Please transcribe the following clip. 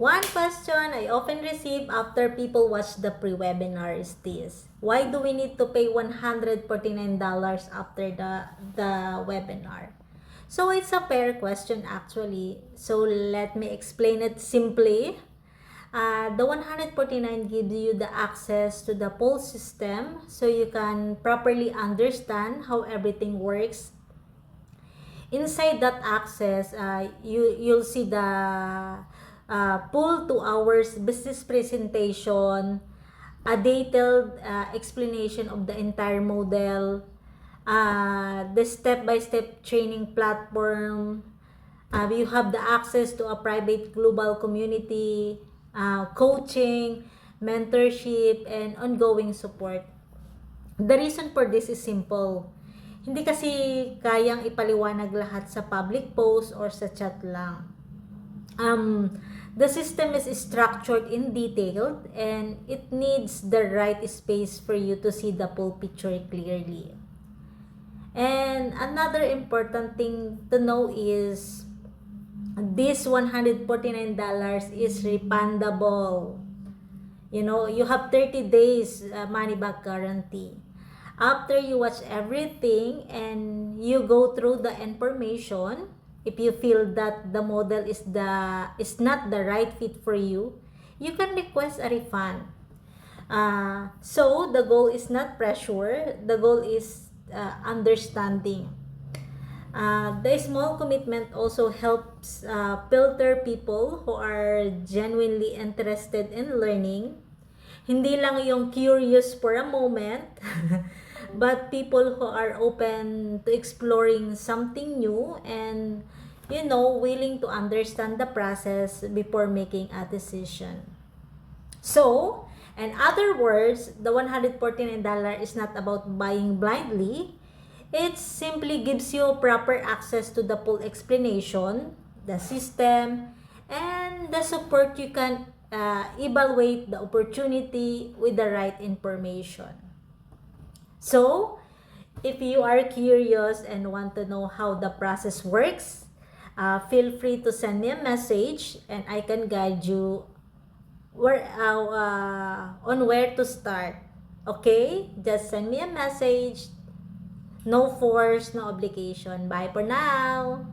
One question I often receive after people watch the pre-webinar is this: why do we need to pay $149 after the webinar? So it's a fair question actually. So let me explain it simply. The 149 gives you the access to the full system so you can properly understand how everything works. Inside that access, you'll see the full 2 hours business presentation, a detailed explanation of the entire model, the step-by-step training platform. You have the access to a private global community, coaching, mentorship, and ongoing support. The reason for this is simple. Hindi kasi kayang ipaliwanag lahat sa public post or sa chat lang. The system is structured in detail and it needs the right space for you to see the full picture clearly. And another important thing to know is this $149 is refundable. You have 30 days money back guarantee. After you watch everything and you go through the information, if you feel that the model is not the right fit for you, you can request a refund. So the goal is not pressure, the goal is understanding. The small commitment also helps filter people who are genuinely interested in learning. Hindi lang yung curious for a moment, but people who are open to exploring something new and, willing to understand the process before making a decision. So, in other words, the $149 is not about buying blindly. It simply gives you proper access to the full explanation, the system, and the support. You can evaluate the opportunity with the right information. So, if you are curious and want to know how the process works, feel free to send me a message and I can guide you on where to start. Okay? Just send me a message. No force, no obligation. Bye for now.